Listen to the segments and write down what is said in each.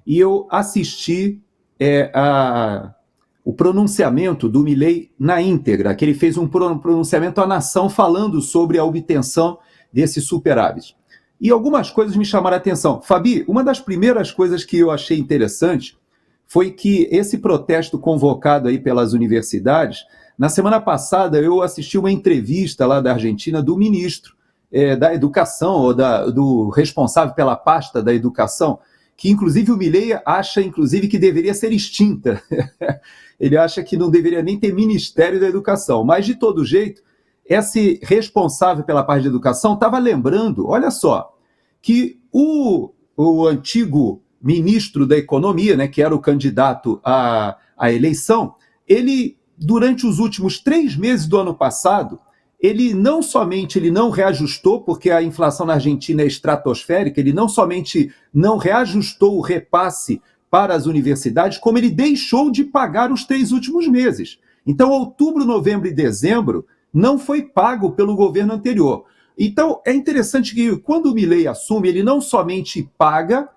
e eu assisti o pronunciamento do Milei na íntegra, que ele fez um pronunciamento à nação falando sobre a obtenção desse superávit. E algumas coisas me chamaram a atenção. Fabi, uma das primeiras coisas que eu achei interessante foi que esse protesto convocado aí pelas universidades, na semana passada eu assisti uma entrevista lá da Argentina do ministro da Educação, ou do responsável pela pasta da Educação, que inclusive o Milei acha inclusive que deveria ser extinta. Ele acha que não deveria nem ter Ministério da Educação. Mas, de todo jeito, esse responsável pela parte de educação estava lembrando, olha só, que o antigo ministro da Economia, né, que era o candidato à eleição, ele, durante os últimos 3 meses do ano passado, ele não somente não reajustou, porque a inflação na Argentina é estratosférica, ele não somente não reajustou o repasse para as universidades, como ele deixou de pagar os 3 últimos meses. Então, outubro, novembro e dezembro não foi pago pelo governo anterior. Então, é interessante que quando o Milei assume, ele não somente paga,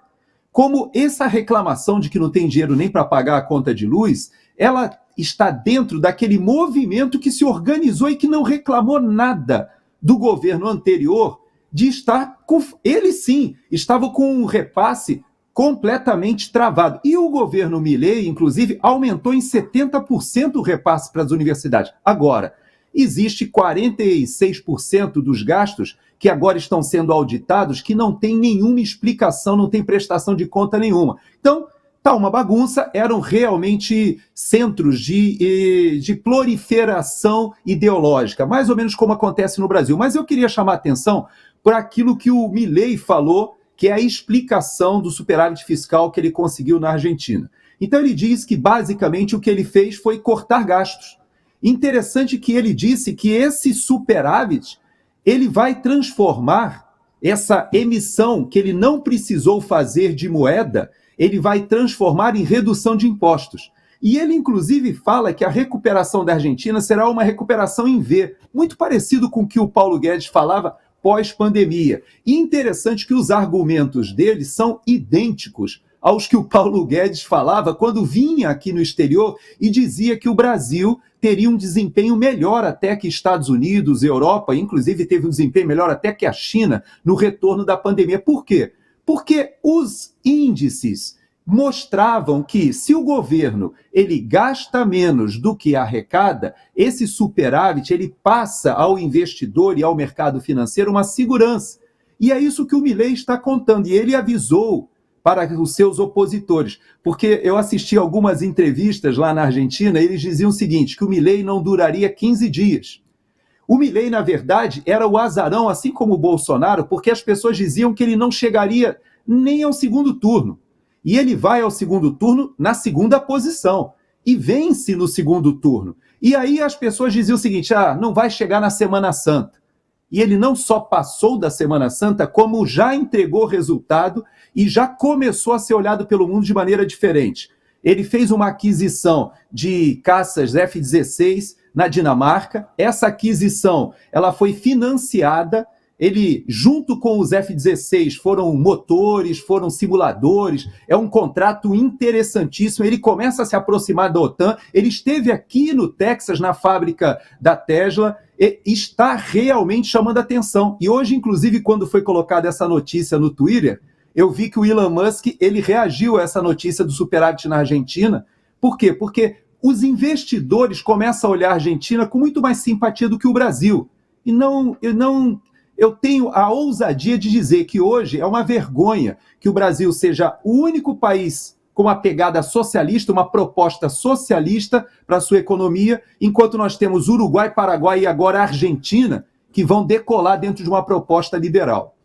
como essa reclamação de que não tem dinheiro nem para pagar a conta de luz, ela está dentro daquele movimento que se organizou e que não reclamou nada do governo anterior de estar com... Ele sim, estava com um repasse completamente travado. E o governo Milei, inclusive, aumentou em 70% o repasse para as universidades. Agora, existe 46% dos gastos que agora estão sendo auditados que não tem nenhuma explicação, não tem prestação de conta nenhuma. Então, tá uma bagunça, eram realmente centros de proliferação ideológica, mais ou menos como acontece no Brasil. Mas eu queria chamar a atenção por aquilo que o Milei falou, que é a explicação do superávit fiscal que ele conseguiu na Argentina. Então ele diz que basicamente o que ele fez foi cortar gastos. Interessante que ele disse que esse superávit, ele vai transformar essa emissão que ele não precisou fazer de moeda, ele vai transformar em redução de impostos. E ele, inclusive, fala que a recuperação da Argentina será uma recuperação em V, muito parecido com o que o Paulo Guedes falava pós-pandemia. E interessante que os argumentos dele são idênticos aos que o Paulo Guedes falava quando vinha aqui no exterior e dizia que o Brasil teria um desempenho melhor até que Estados Unidos, Europa, inclusive teve um desempenho melhor até que a China no retorno da pandemia. Por quê? Porque os índices mostravam que se o governo ele gasta menos do que arrecada, esse superávit ele passa ao investidor e ao mercado financeiro uma segurança. E é isso que o Milei está contando. E ele avisou para os seus opositores, porque eu assisti algumas entrevistas lá na Argentina, e eles diziam o seguinte, que o Milei não duraria 15 dias. O Milei, na verdade, era o azarão, assim como o Bolsonaro, porque as pessoas diziam que ele não chegaria nem ao segundo turno. E ele vai ao segundo turno na segunda posição, e vence no segundo turno. E aí as pessoas diziam o seguinte, não vai chegar na Semana Santa. E ele não só passou da Semana Santa, como já entregou resultado e já começou a ser olhado pelo mundo de maneira diferente. Ele fez uma aquisição de caças F-16 na Dinamarca. Essa aquisição ela foi financiada. Ele, junto com os F-16, foram motores, foram simuladores, é um contrato interessantíssimo, ele começa a se aproximar da OTAN, ele esteve aqui no Texas, na fábrica da Tesla, e está realmente chamando a atenção. E hoje, inclusive, quando foi colocada essa notícia no Twitter, eu vi que o Elon Musk, ele reagiu a essa notícia do superávit na Argentina. Por quê? Porque os investidores começam a olhar a Argentina com muito mais simpatia do que o Brasil. Eu tenho a ousadia de dizer que hoje é uma vergonha que o Brasil seja o único país com uma pegada socialista, uma proposta socialista para a sua economia, enquanto nós temos Uruguai, Paraguai e agora a Argentina, que vão decolar dentro de uma proposta liberal.